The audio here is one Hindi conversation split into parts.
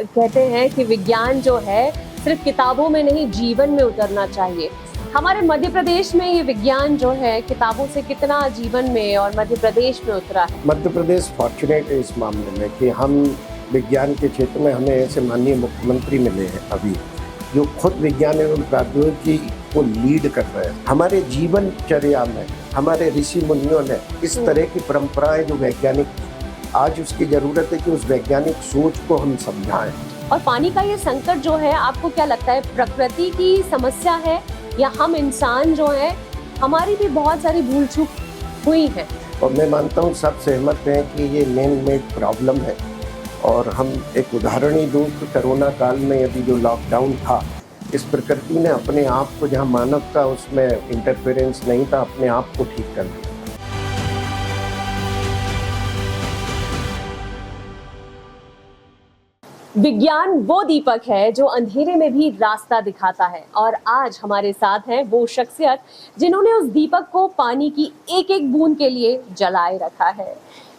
कहते हैं कि विज्ञान जो है सिर्फ किताबों में नहीं जीवन में उतरना चाहिए। हमारे मध्य प्रदेश में ये विज्ञान जो है किताबों से कितना जीवन में और मध्य प्रदेश में उतरा है। मध्य प्रदेश फॉर्चुनेट है इस मामले में कि हम विज्ञान के क्षेत्र में हमें ऐसे माननीय मुख्यमंत्री मिले हैं अभी, जो खुद विज्ञान एवं प्रौद्योगिकी को लीड कर रहे हैं। हमारे जीवनचर्या में हमारे ऋषि मुनियों ने इस तरह की परंपराएं जो वैज्ञानिक, आज उसकी जरूरत है कि उस वैज्ञानिक सोच को हम समझाएं। और पानी का ये संकट जो है, आपको क्या लगता है प्रकृति की समस्या है या हम इंसान जो है हमारी भी बहुत सारी भूल चूक हुई है? और मैं मानता हूँ सब सहमत हैं कि ये मैन मेड प्रॉब्लम है। और हम एक उदाहरण ही दूँ तो कोरोना काल में यदि जो लॉकडाउन था, इस प्रकृति ने अपने आप को, जहाँ मानव का उसमें इंटरफेरेंस नहीं था, अपने आप को ठीक कर दिया। विज्ञान वो दीपक है जो अंधेरे में भी रास्ता दिखाता है, और आज हमारे साथ हैं वो शख्सियत जिन्होंने उस दीपक को पानी की एक एक बूंद के लिए जलाए रखा है।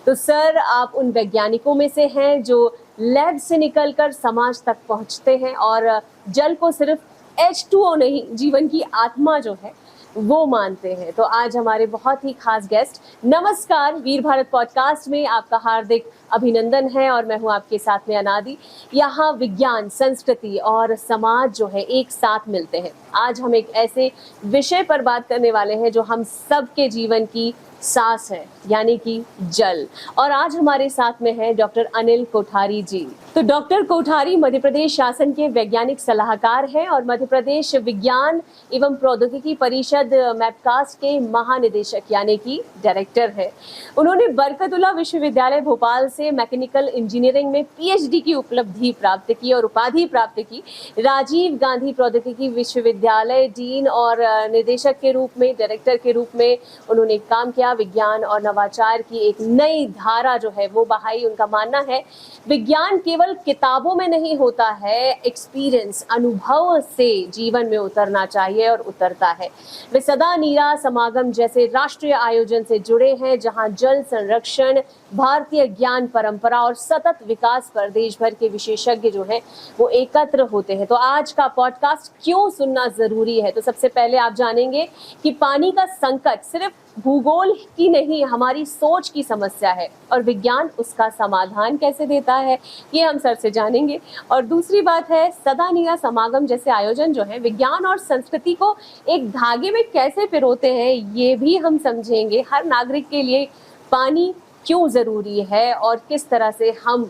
तो सर, आप उन वैज्ञानिकों में से हैं जो लैब से निकलकर समाज तक पहुंचते हैं और जल को सिर्फ H2O नहीं, जीवन की आत्मा जो है वो मानते हैं। तो आज हमारे बहुत ही खास गेस्ट, नमस्कार, वीर भारत पॉडकास्ट में आपका हार्दिक अभिनंदन है और मैं हूं आपके साथ में अनादि। यहाँ विज्ञान, संस्कृति और समाज जो है एक साथ मिलते हैं। आज हम एक ऐसे विषय पर बात करने वाले हैं जो हम सबके जीवन की सांस है, यानी कि जल। और आज हमारे साथ में है डॉक्टर अनिल कोठारी जी। तो डॉक्टर कोठारी मध्य प्रदेश शासन के वैज्ञानिक सलाहकार हैं और मध्य प्रदेश विज्ञान एवं प्रौद्योगिकी परिषद मैपकास्ट के महानिदेशक यानी कि डायरेक्टर है। उन्होंने बरकतुल्लाह विश्वविद्यालय भोपाल से मैकेनिकल इंजीनियरिंग में PhD की उपलब्धि प्राप्त की और उपाधि प्राप्त की। राजीव गांधी प्रौद्योगिकी विश्वविद्यालय डीन और निदेशक के रूप में, डायरेक्टर के रूप में उन्होंने काम किया। विज्ञान और नवाचार की एक नई धारा जो है वो बहाई। उनका मानना है विज्ञान केवल किताबों में नहीं होता है, एक्सपीरियंस, अनुभव से जीवन में उतरना चाहिए और उतरता है। वे सदा नीरा समागम जैसे राष्ट्रीय आयोजन से जुड़े हैं, जहां जल संरक्षण, भारतीय ज्ञान परंपरा और सतत विकास पर देश भर के विशेषज्ञ जो हैं वो एकत्र होते हैं। तो आज का पॉडकास्ट क्यों सुनना जरूरी है, तो सबसे पहले आप जानेंगे कि पानी का संकट सिर्फ भूगोल की नहीं, हमारी सोच की समस्या है और विज्ञान उसका समाधान कैसे देता है, ये हम सर से जानेंगे। और दूसरी बात है, सदा नीरा समागम जैसे आयोजन जो है विज्ञान और संस्कृति को एक धागे में कैसे पिरोते हैं, ये भी हम समझेंगे। हर नागरिक के लिए पानी क्यों जरूरी है और किस तरह से हम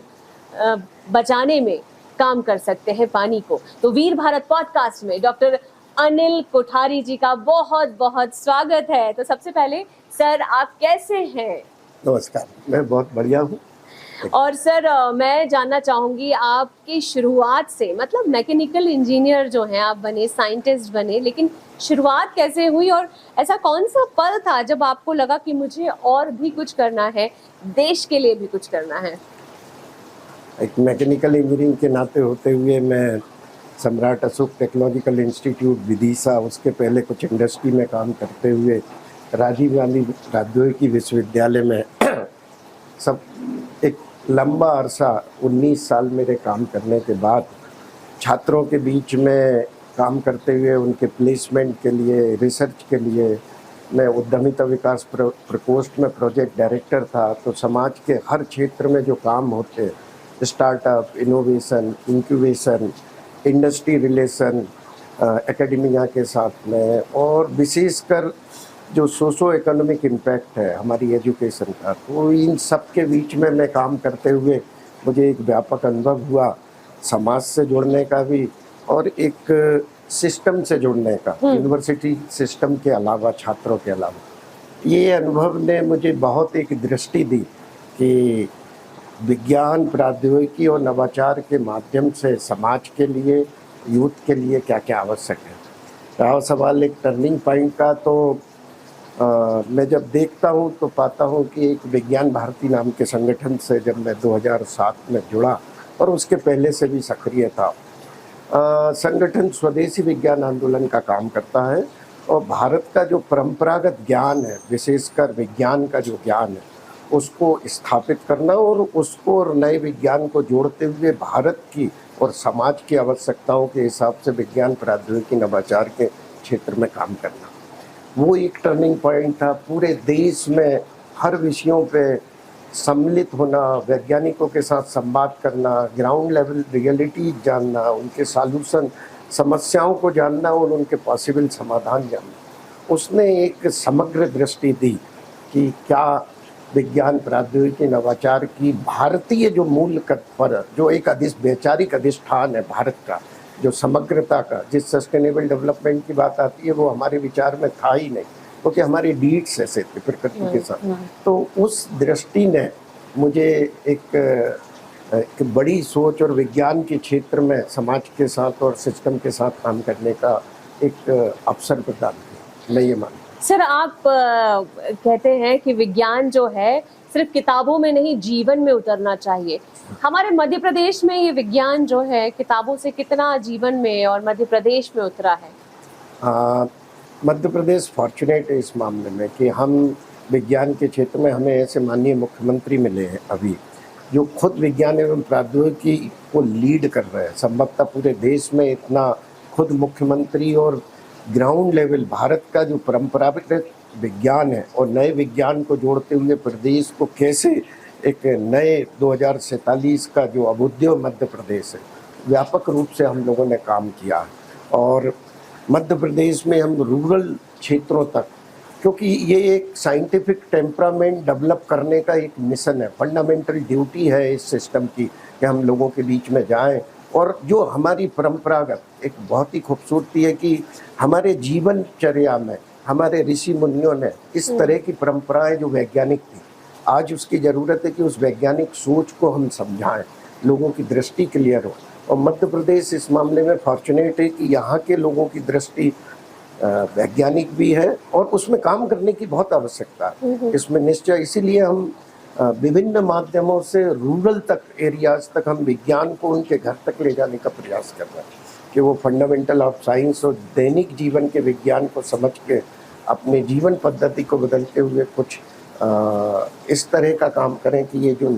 बचाने में काम कर सकते हैं पानी को। तो वीर भारत पॉडकास्ट में डॉक्टर अनिल कोठारी जी का बहुत बहुत स्वागत है। तो सबसे पहले सर, आप कैसे हैं? नमस्कार, मैं बहुत बढ़िया हूँ। और सर, मैं जानना चाहूंगी आपकी शुरुआत से, मतलब मैकेनिकल इंजीनियर जो हैं आप बने, साइंटिस्ट बने, लेकिन शुरुआत कैसे हुई और ऐसा कौन सा पल था जब आपको लगा कि मुझे और भी कुछ करना है, देश के लिए भी कुछ करना है? एक मैकेनिकल इंजीनियरिंग के नाते होते हुए मैं सम्राट अशोक टेक्नोलॉजिकल इंस्टीट्यूट विदिशा, उसके पहले कुछ इंडस्ट्री में काम करते हुए राजीव गांधी प्रौद्योगिकी विश्वविद्यालय में सब एक लंबा अरसा 19 साल मेरे काम करने के बाद छात्रों के बीच में काम करते हुए उनके प्लेसमेंट के लिए, रिसर्च के लिए मैं उद्यमिता विकास प्रकोष्ठ में प्रोजेक्ट डायरेक्टर था। तो समाज के हर क्षेत्र में जो काम होते, startup, innovation, incubation, industry relation, academia के साथ में, और विशेषकर जो सोशो इकोनॉमिक इम्पैक्ट है हमारी एजुकेशन का, तो इन सब के बीच में मैं काम करते हुए मुझे एक व्यापक अनुभव हुआ समाज से जुड़ने का भी और एक सिस्टम से जुड़ने का, यूनिवर्सिटी सिस्टम के अलावा, छात्रों के अलावा। ये अनुभव ने मुझे बहुत एक दृष्टि दी कि विज्ञान, प्रौद्योगिकी और नवाचार के माध्यम से समाज के लिए, यूथ के लिए क्या क्या आवश्यक है। रहा सवाल एक टर्निंग पॉइंट का, तो मैं जब देखता हूँ तो पाता हूँ कि एक विज्ञान भारती नाम के संगठन से जब मैं 2007 में जुड़ा, और उसके पहले से भी सक्रिय था। संगठन स्वदेशी विज्ञान आंदोलन का काम करता है और भारत का जो परंपरागत ज्ञान है, विशेषकर विज्ञान का जो ज्ञान है, उसको स्थापित करना और उसको और नए विज्ञान को जोड़ते हुए भारत की और समाज की आवश्यकताओं के हिसाब से विज्ञान प्रौद्योगिकी नवाचार के क्षेत्र में काम करना। वो एक टर्निंग पॉइंट था। पूरे देश में हर विषयों पे सम्मिलित होना, वैज्ञानिकों के साथ संवाद करना, ग्राउंड लेवल रियलिटी जानना, उनके सॉल्यूशन, समस्याओं को जानना और उनके पॉसिबल समाधान जानना। उसने एक समग्र दृष्टि दी कि क्या विज्ञान प्रौद्योगिकी नवाचार की भारतीय जो मूल पर जो एक वैचारिक अधिष्ठान है भारत का, जो समग्रता का, जिस सस्टेनेबल डेवलपमेंट की बात आती है वो हमारे विचार में था ही नहीं, क्योंकि हमारे डीड्स ऐसे थे प्रकृति के साथ। तो उस दृष्टि ने मुझे एक बड़ी सोच और विज्ञान के क्षेत्र में समाज के साथ और सिस्टम के साथ काम करने का एक अवसर प्रदान किया, मैं ये मानता हूँ। सर, आप कहते हैं कि विज्ञान जो है सिर्फ किताबों में नहीं, जीवन में उतरना चाहिए। हमारे मध्य प्रदेश में ये विज्ञान जो है किताबों से कितना जीवन में और मध्य प्रदेश में उतरा है? मध्य प्रदेश फॉर्चुनेट है इस मामले में कि हम विज्ञान के क्षेत्र में हमें ऐसे माननीय मुख्यमंत्री मिले हैं अभी, जो खुद विज्ञान एवं प्रौद्योगिकी को लीड कर रहे हैं। संभवतः पूरे देश में इतना खुद मुख्यमंत्री और ग्राउंड लेवल भारत का जो परंपरागत विज्ञान है और नए विज्ञान को जोड़ते हुए प्रदेश को कैसे एक नए 2047 का जो अभ्युदय मध्य प्रदेश है, व्यापक रूप से हम लोगों ने काम किया है। और मध्य प्रदेश में हम रूरल क्षेत्रों तक, क्योंकि ये एक साइंटिफिक टेम्परामेंट डेवलप करने का एक मिशन है, फंडामेंटल ड्यूटी है इस सिस्टम की कि हम लोगों के बीच में जाएं। और जो हमारी परंपरागत एक बहुत ही खूबसूरती है कि हमारे जीवनचर्या में हमारे ऋषि मुनियों ने इस तरह की परंपराएं जो वैज्ञानिक थी, आज उसकी ज़रूरत है कि उस वैज्ञानिक सोच को हम समझाएं, लोगों की दृष्टि क्लियर हो। और मध्य प्रदेश इस मामले में फॉर्चुनेट है कि यहाँ के लोगों की दृष्टि वैज्ञानिक भी है और उसमें काम करने की बहुत आवश्यकता है इसमें निश्चय। इसीलिए हम विभिन्न माध्यमों से रूरल तक एरियाज तक हम विज्ञान को उनके घर तक ले जाने का प्रयास कर रहे हैं कि वो फंडामेंटल ऑफ साइंस और दैनिक जीवन के विज्ञान को समझ के अपने जीवन पद्धति को बदलते हुए कुछ इस तरह का काम करें कि ये जो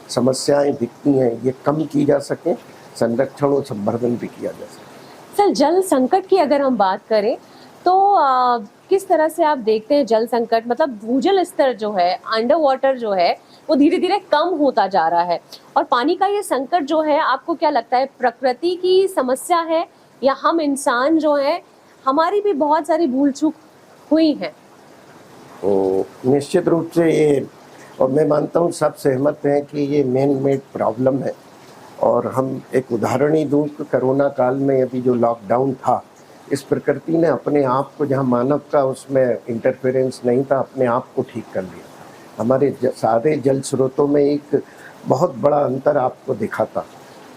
समस्याएं दिखती हैं ये कम की जा सकें, संरक्षण और संवर्धन भी किया जा सके। सर, जल संकट की अगर हम बात करें तो किस तरह से आप देखते हैं जल संकट? मतलब भूजल स्तर जो है, अंडर वाटर जो है, वो धीरे धीरे कम होता जा रहा है और पानी का ये संकट जो है, आपको क्या लगता है प्रकृति की समस्या है या हम इंसान जो है हमारी भी बहुत सारी भूल चूक हुई है? तो निश्चित रूप से ये, और मैं मानता हूँ सब सहमत हैं कि ये मैन मेड प्रॉब्लम है। और हम एक उदाहरण ही दूँ कि कोरोना काल में अभी जो लॉकडाउन था, इस प्रकृति ने अपने आप को, जहाँ मानव का उसमें इंटरफेरेंस नहीं था, अपने आप को ठीक कर लिया। हमारे सारे जल स्रोतों में एक बहुत बड़ा अंतर आपको दिखा था।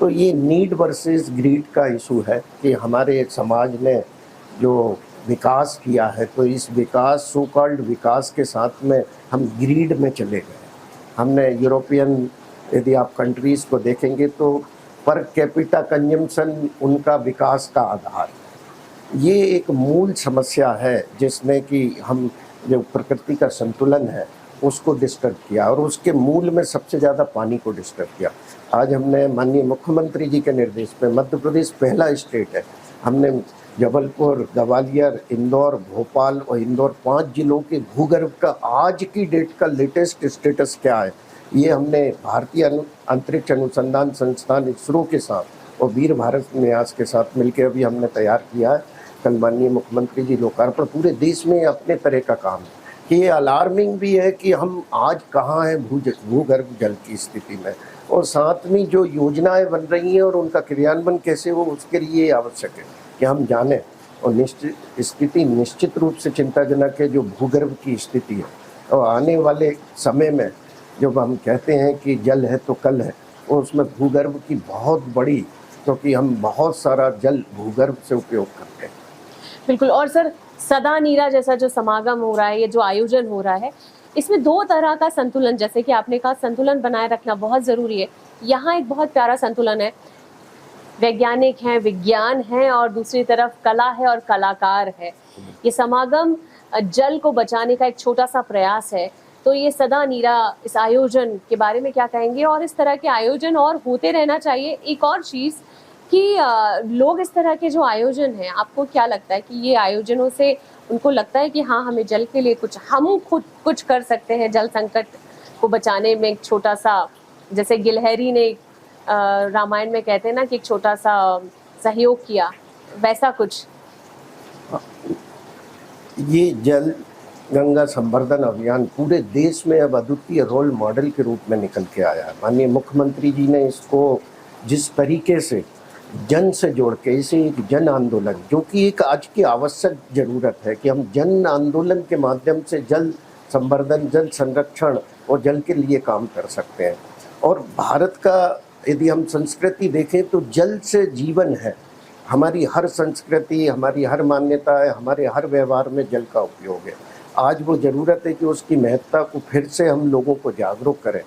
तो ये नीड वर्सेस ग्रीड का इशू है कि हमारे समाज ने जो विकास किया है, तो इस विकास, सो कॉल्ड विकास के साथ में हम ग्रीड में चले गए। हमने यूरोपियन, यदि आप कंट्रीज़ को देखेंगे तो पर कैपिटा कंजम्पशन उनका विकास का आधार, ये एक मूल समस्या है जिसने कि हम जो प्रकृति का संतुलन है उसको डिस्टर्ब किया और उसके मूल में सबसे ज़्यादा पानी को डिस्टर्ब किया। आज हमने माननीय मुख्यमंत्री जी के निर्देश पे, मध्य प्रदेश पहला स्टेट है, हमने जबलपुर, ग्वालियर, इंदौर, भोपाल और इंदौर 5 जिलों के भूगर्भ का आज की डेट का लेटेस्ट स्टेटस क्या है, ये हमने भारतीय अंतरिक्ष अनुसंधान संस्थान इसरो के साथ और वीर भारत न्यास के साथ मिलकर अभी हमने तैयार किया है। कल माननीय मुख्यमंत्री जी लोकार्पण। पूरे देश में अपने तरह का काम है कि ये अलार्मिंग भी है कि हम आज कहाँ हैं भूगर्भ जल की स्थिति में, और साथ में जो योजनाएं बन रही हैं और उनका क्रियान्वयन कैसे हो, उसके लिए आवश्यक है कि हम जानें। और निश्चित स्थिति निश्चित रूप से चिंताजनक है जो भूगर्भ की स्थिति है। और आने वाले समय में जब हम कहते हैं कि जल है तो कल है, और उसमें भूगर्भ की बहुत बड़ी, क्योंकि हम बहुत सारा जल भूगर्भ से उपयोग करते हैं। बिल्कुल। और सर, सदा नीरा जैसा जो समागम हो रहा है, ये जो आयोजन हो रहा है, इसमें 2 तरह का संतुलन, जैसे कि आपने कहा, संतुलन बनाए रखना बहुत ज़रूरी है। यहाँ एक बहुत प्यारा संतुलन है, वैज्ञानिक हैं, विज्ञान है और दूसरी तरफ कला है और कलाकार है। ये समागम जल को बचाने का एक छोटा सा प्रयास है। तो ये सदा नीरा, इस आयोजन के बारे में क्या कहेंगे? और इस तरह के आयोजन और होते रहना चाहिए। एक और चीज़ कि लोग इस तरह के जो आयोजन हैं, आपको क्या लगता है कि ये आयोजनों से उनको लगता है कि हाँ, हमें जल के लिए कुछ हम खुद कुछ कर सकते हैं, जल संकट को बचाने में एक छोटा-सा, जैसे गिलहरी ने रामायण में कहते हैं ना कि एक छोटा-सा सहयोग किया, वैसा कुछ? ये जल गंगा संवर्धन अभियान पूरे देश में अब अद्वितीय रोल मॉडल के रूप में निकल के आया है। माननीय मुख्यमंत्री जी ने इसको जिस तरीके से जन से जोड़ के इसे एक जन आंदोलन, जो कि एक आज की आवश्यक जरूरत है कि हम जन आंदोलन के माध्यम से जल संवर्धन, जल संरक्षण और जल के लिए काम कर सकते हैं। और भारत का यदि हम संस्कृति देखें तो जल से जीवन है। हमारी हर संस्कृति, हमारी हर मान्यता है, हमारे हर व्यवहार में जल का उपयोग है। आज वो ज़रूरत है कि उसकी महत्ता को फिर से हम लोगों को जागरूक करें।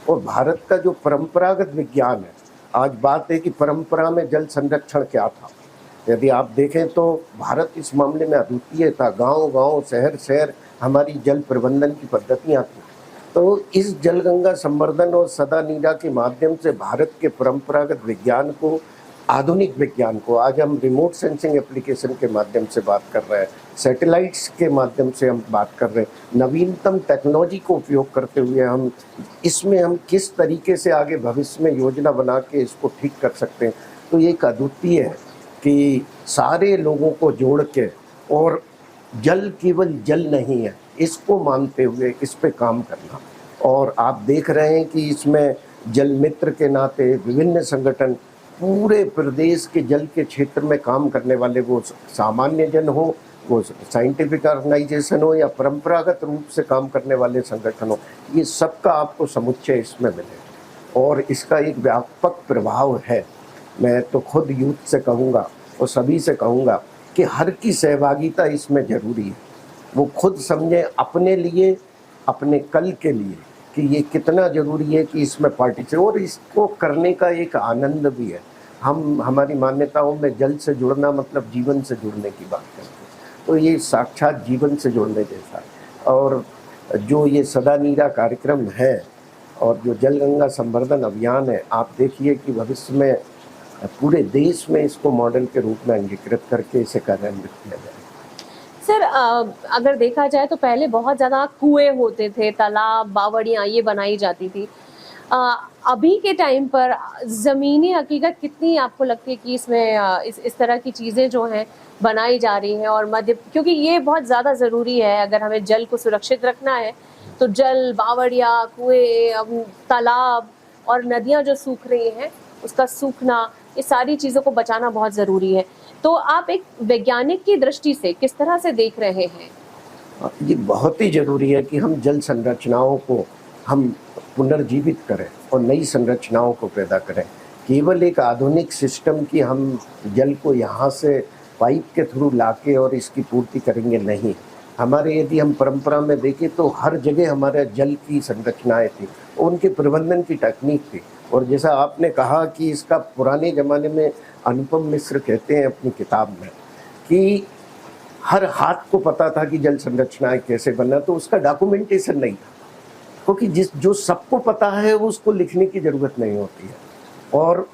और भारत का जो परंपरागत विज्ञान है, आज बात है कि परंपरा में जल संरक्षण क्या था। यदि आप देखें तो भारत इस मामले में अद्वितीय था। गांव-गांव, शहर-शहर हमारी जल प्रबंधन की पद्धतियां थी। तो इस जलगंगा संवर्धन और सदा नीरा के माध्यम से भारत के परंपरागत विज्ञान को, आधुनिक विज्ञान को, आज हम रिमोट सेंसिंग एप्लीकेशन के माध्यम से बात कर रहे हैं, सैटेलाइट्स के माध्यम से हम बात कर रहे हैं, नवीनतम टेक्नोलॉजी को उपयोग करते हुए हम किस तरीके से आगे भविष्य में योजना बना के इसको ठीक कर सकते हैं। तो ये एक अद्वितीय है कि सारे लोगों को जोड़ के, और जल केवल जल नहीं है इसको मानते हुए इस पे काम करना। और आप देख रहे हैं कि इसमें जल मित्र के नाते विभिन्न संगठन पूरे प्रदेश के जल के क्षेत्र में काम करने वाले, वो सामान्य जन हो, वो साइंटिफिक ऑर्गेनाइजेशन हो, या परंपरागत रूप से काम करने वाले संगठन हो, ये सबका आपको समुच्चय इसमें मिले और इसका एक व्यापक प्रभाव है। मैं तो खुद यूथ से कहूँगा और सभी से कहूँगा कि हर की सहभागिता इसमें ज़रूरी है। वो खुद समझें अपने लिए, अपने कल के लिए, कि ये कितना ज़रूरी है कि इसमें पार्टिसिपेट, और इसको करने का एक आनंद भी है। हमारी मान्यताओं में जल से जुड़ना मतलब जीवन से जुड़ने की बात करते हैं, तो ये साक्षात जीवन से जुड़ने जैसा है। और जो ये सदा नीरा कार्यक्रम है और जो जल गंगा संवर्धन अभियान है, आप देखिए कि भविष्य में पूरे देश में इसको मॉडल के रूप में अंगीकृत करके इसे कार्यान्वित किया जाए। सर, अगर देखा जाए तो पहले बहुत ज़्यादा कुएं होते थे, तालाब, बावड़ियाँ ये बनाई जाती थी। अभी के टाइम पर ज़मीनी हकीकत कितनी आपको लगती है कि इसमें इस तरह की चीज़ें जो हैं बनाई जा रही हैं, और क्योंकि ये बहुत ज़्यादा ज़रूरी है अगर हमें जल को सुरक्षित रखना है, तो जल, बावड़ियाँ, कुएं, तालाब और नदियाँ जो सूख रही हैं उसका सूखना, ये सारी चीज़ों को बचाना बहुत ज़रूरी है। तो आप एक वैज्ञानिक की दृष्टि से किस तरह से देख रहे हैं? ये बहुत ही ज़रूरी है कि हम जल संरचनाओं को हम पुनर्जीवित करें और नई संरचनाओं को पैदा करें। केवल एक आधुनिक सिस्टम की हम जल को यहाँ से पाइप के थ्रू लाके और इसकी पूर्ति करेंगे नहीं। हमारे यदि हम परंपरा में देखें तो हर जगह हमारे जल की संरचनाएं थी, उनके प्रबंधन की तकनीक थी। और जैसा आपने कहा कि इसका पुराने ज़माने में अनुपम मिश्र कहते हैं अपनी किताब में कि हर हाथ को पता था कि जल संरचनाएं कैसे बनना, तो उसका डॉक्यूमेंटेशन नहीं था, क्योंकि जो सबको पता है उसको लिखने की ज़रूरत नहीं होती है। और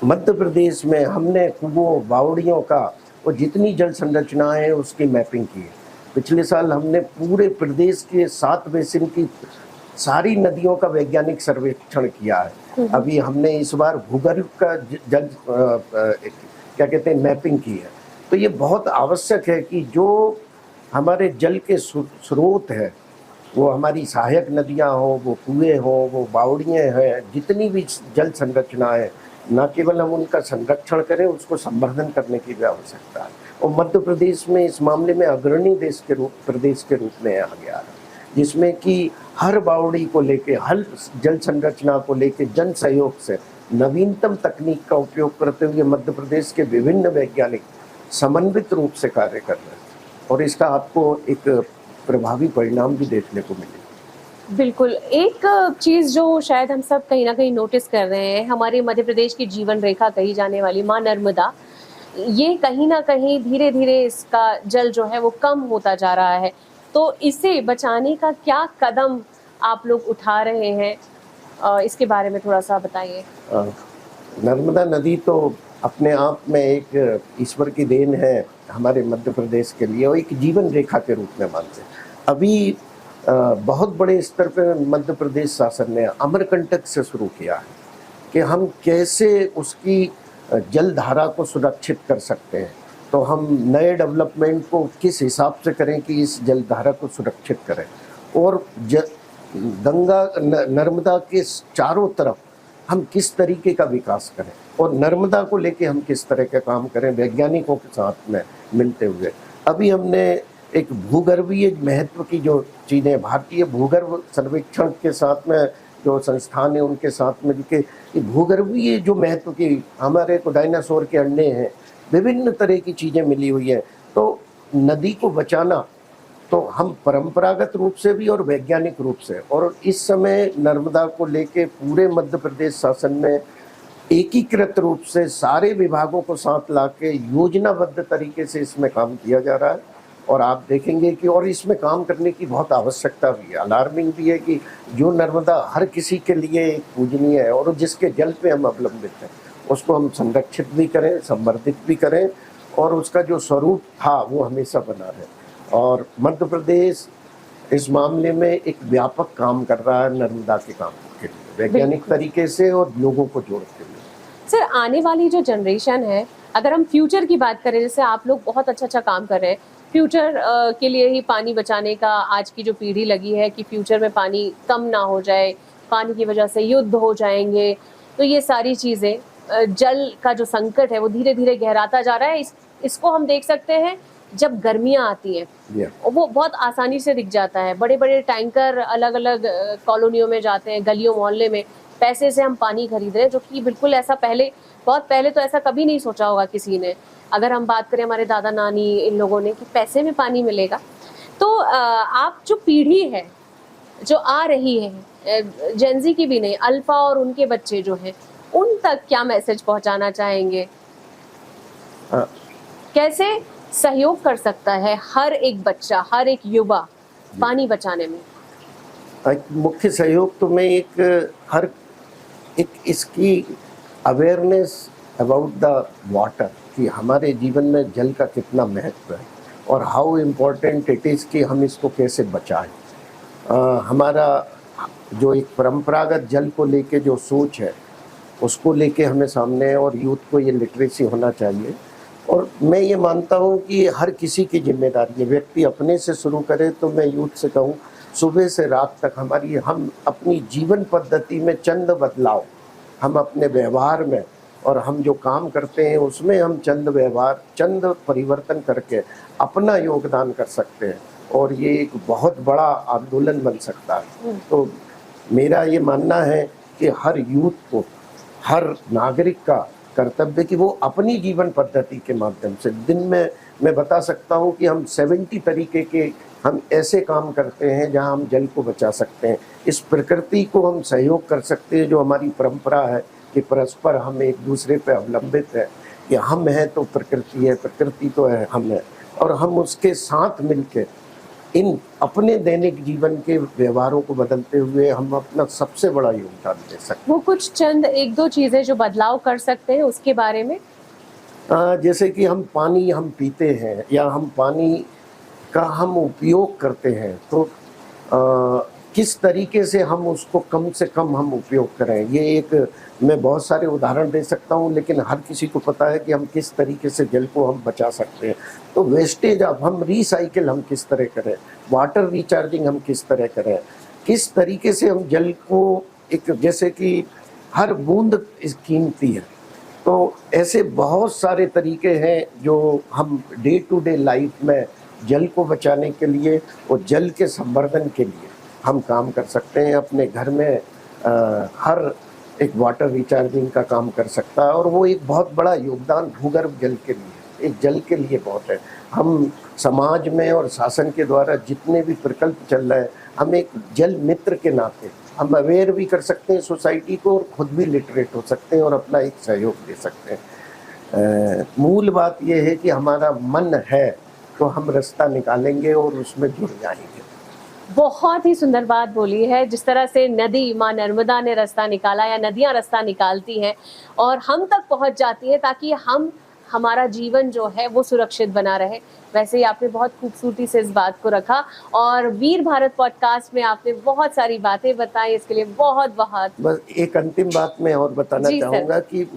मध्य प्रदेश में हमने कुओं, बावड़ियों का और जितनी जल संरचनाएं हैं उसकी मैपिंग की है। पिछले साल हमने पूरे प्रदेश के 7 बेसिन की सारी नदियों का वैज्ञानिक सर्वेक्षण किया है। अभी हमने इस बार भूगर्भ का जल क्या कहते हैं मैपिंग की है। तो ये बहुत आवश्यक है कि जो हमारे जल के स्रोत है, वो हमारी सहायक नदियां हो, वो कुएं हो, वो बावड़ियाँ हैं, जितनी भी जल संरचना है, न केवल हम उनका संरक्षण करें, उसको संवर्धन करने की भी आवश्यकता है। और मध्य प्रदेश में इस मामले में अग्रणी प्रदेश के रूप में आ गया है, जिसमें कि हर बावड़ी को लेके, हर जल संरचना को लेके जन सहयोग से नवीनतम तकनीक का उपयोग करते हुए मध्य प्रदेश के विभिन्न वैज्ञानिक समन्वित रूप से कार्य कर रहे हैं, और इसका आपको एक प्रभावी परिणाम भी देखने को मिले। बिल्कुल। एक चीज़ जो शायद हम सब कहीं ना कहीं नोटिस कर रहे हैं, हमारे मध्य प्रदेश की जीवन रेखा कही जाने वाली माँ नर्मदा, ये कहीं ना कहीं धीरे धीरे इसका जल जो है वो कम होता जा रहा है। तो इसे बचाने का क्या कदम आप लोग उठा रहे हैं, इसके बारे में थोड़ा सा बताइए। नर्मदा नदी तो अपने आप में एक ईश्वर की देन है हमारे मध्य प्रदेश के लिए, और एक जीवन रेखा के रूप में मानते हैं। अभी बहुत बड़े स्तर पर मध्य प्रदेश शासन ने अमरकंटक से शुरू किया है कि हम कैसे उसकी जल धारा को सुरक्षित कर सकते हैं। तो हम नए डेवलपमेंट को किस हिसाब से करें कि इस जल धारा को सुरक्षित करें, और गंगा नर्मदा के चारों तरफ हम किस तरीके का विकास करें, और नर्मदा को लेके हम किस तरह का काम करें वैज्ञानिकों के साथ में मिलते हुए। अभी हमने एक भूगर्भीय महत्व की जो चीज़ें भारतीय भूगर्भ सर्वेक्षण के साथ में जो संस्थान है उनके साथ में के भूगर्भीय जो महत्व की हमारे को डायनासोर के अंडे हैं, विभिन्न तरह की चीज़ें मिली हुई है। तो नदी को बचाना तो हम परंपरागत रूप से भी और वैज्ञानिक रूप से, और इस समय नर्मदा को लेके पूरे मध्य प्रदेश शासन में एकीकृत रूप से सारे विभागों को साथ लाके योजनाबद्ध तरीके से इसमें काम किया जा रहा है। और आप देखेंगे कि और इसमें काम करने की बहुत आवश्यकता भी है। अलार्मिंग भी है कि जो नर्मदा हर किसी के लिए एक पूजनीय है और जिसके जल पे हम अवलंबित हैं, उसको हम संरक्षित भी करें, संवर्धित भी करें, और उसका जो स्वरूप था वो हमेशा बना रहे। और मध्य प्रदेश इस मामले में एक व्यापक काम कर रहा है नर्मदा के काम के लिए, वैज्ञानिक तरीके से और लोगों को जोड़ते हुए। सर, आने वाली जो जनरेशन है, अगर हम फ्यूचर की बात करें, जैसे आप लोग बहुत अच्छा काम कर रहे हैं, फ्यूचर के लिए ही पानी बचाने का आज की जो पीढ़ी लगी है कि फ्यूचर में पानी कम ना हो जाए, पानी की वजह से युद्ध हो जाएंगे, तो ये सारी चीज़ें, जल का जो संकट है वो धीरे धीरे गहराता जा रहा है। इसको हम देख सकते हैं जब गर्मियाँ आती हैं, वो बहुत आसानी से दिख जाता है। बड़े बड़े टैंकर अलग अलग कॉलोनियों में जाते हैं, गलियों मोहल्ले में पैसे से हम पानी खरीद रहे हैं, जो कि बिल्कुल ऐसा बहुत पहले तो ऐसा कभी नहीं सोचा होगा किसी ने। अगर हम बात करें हमारे दादा नानी इन लोगों ने कि पैसे में पानी मिलेगा, तो आप जो पीढ़ी है जो आ रही है, जेनजी की भी नहीं, अल्फा और उनके बच्चे जो हैं, उन तक क्या मैसेज पहुंचाना चाहेंगे? कैसे सहयोग कर सकता है हर एक बच्चा, हर एक युवा पानी बचाने में? मुख्य सहयोग तो मैं एक इसकी अवेयरनेस अबाउट द वाटर कि हमारे जीवन में जल का कितना महत्व है और हाउ इम्पोर्टेंट इट इज़ कि हम इसको कैसे बचाएं। हमारा जो एक परंपरागत जल को लेके जो सोच है उसको लेके हमें सामने, और यूथ को ये लिटरेसी होना चाहिए। और मैं ये मानता हूँ कि हर किसी की जिम्मेदारी है, व्यक्ति अपने से शुरू करे। तो मैं यूथ से कहूँ, सुबह से रात तक हम अपनी जीवन पद्धति में चंद बदलाव, हम अपने व्यवहार में और हम जो काम करते हैं उसमें हम चंद परिवर्तन करके अपना योगदान कर सकते हैं, और ये एक बहुत बड़ा आंदोलन बन सकता है। तो मेरा ये मानना है कि हर यूथ को, हर नागरिक का कर्तव्य कि वो अपनी जीवन पद्धति के माध्यम से दिन में, मैं बता सकता हूँ कि हम 70 तरीके के हम ऐसे काम करते हैं जहाँ हम जल को बचा सकते हैं। इस प्रकृति को हम सहयोग कर सकते हैं, जो हमारी परंपरा है कि परस्पर हम एक दूसरे पे अवलंबित है, कि हम हैं तो प्रकृति है, प्रकृति तो है हम है, और हम उसके साथ मिलके इन अपने दैनिक जीवन के व्यवहारों को बदलते हुए हम अपना सबसे बड़ा योगदान दे सकते हैं। वो कुछ चंद एक दो चीजें जो बदलाव कर सकते हैं उसके बारे में? जैसे कि हम पानी हम पीते हैं या हम पानी का हम उपयोग करते हैं, तो किस तरीके से हम उसको कम से कम हम उपयोग करें। ये एक मैं बहुत सारे उदाहरण दे सकता हूँ, लेकिन हर किसी को पता है कि हम किस तरीके से जल को हम बचा सकते हैं। तो वेस्टेज अब हम रिसाइकिल हम किस तरह करें, वाटर रिचार्जिंग हम किस तरह करें, किस तरीके से हम जल को एक, जैसे कि हर बूंद कीमती है, तो ऐसे बहुत सारे तरीके हैं जो हम डे टू डे लाइफ में जल को बचाने के लिए और जल के संवर्धन के लिए हम काम कर सकते हैं। अपने घर में हर एक वाटर रिचार्जिंग का काम कर सकता है, और वो एक बहुत बड़ा योगदान भूगर्भ जल के लिए, एक जल के लिए बहुत है। हम समाज में और शासन के द्वारा जितने भी प्रकल्प चल रहे हैं, हम एक जल मित्र के नाते हम अवेयर भी कर सकते हैं सोसाइटी को, और खुद भी लिटरेट हो सकते हैं और अपना एक सहयोग दे सकते हैं। मूल बात यह है कि हमारा मन है तो हम रास्ता निकालेंगे और उसमें जुड़ जाएंगे। बहुत ही सुंदर बात बोली है। जिस तरह से नदी माँ नर्मदा ने रास्ता निकाला या नदियाँ रास्ता निकालती हैं और हम तक पहुंच जाती हैं ताकि हमारा जीवन जो है वो सुरक्षित बना रहे, वैसे ही आपने बहुत खूबसूरती से इस बात को रखा और वीर भारत पॉडकास्ट में आपने बहुत सारी बातें बताई, इसके लिए बहुत बहुत। बस एक अंतिम बात मैं और बताना जी सर। चाहूँगा कि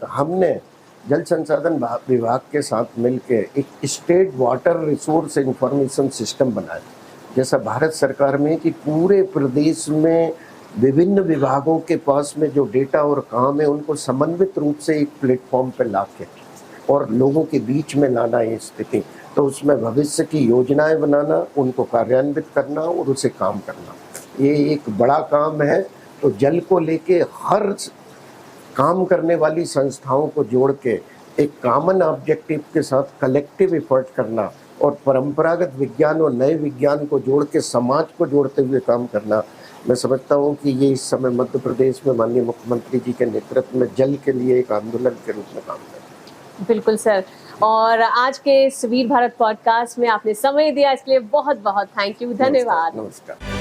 हमने जल संसाधन विभाग के साथ मिलके एक state water resource information system बनाया, जैसा भारत सरकार में कि पूरे प्रदेश में विभिन्न विभागों के पास में जो डेटा और काम है उनको समन्वित रूप से एक प्लेटफॉर्म पर ला के और लोगों के बीच में लाना है स्थिति। तो उसमें भविष्य की योजनाएं बनाना, उनको कार्यान्वित करना और उसे काम करना, ये एक बड़ा काम है। तो जल को लेके हर काम करने वाली संस्थाओं को जोड़ के एक कॉमन ऑब्जेक्टिव के साथ कलेक्टिव एफर्ट करना और परंपरागत विज्ञान और नए विज्ञान को जोड़ के समाज को जोड़ते हुए काम करना, मैं समझता हूँ कि ये इस समय मध्य प्रदेश में माननीय मुख्यमंत्री जी के नेतृत्व में जल के लिए एक आंदोलन के रूप में काम कर रहा है। बिल्कुल सर, और आज के इस वीर भारत पॉडकास्ट में आपने समय दिया, इसलिए बहुत बहुत थैंक यू, धन्यवाद। नमस्कार।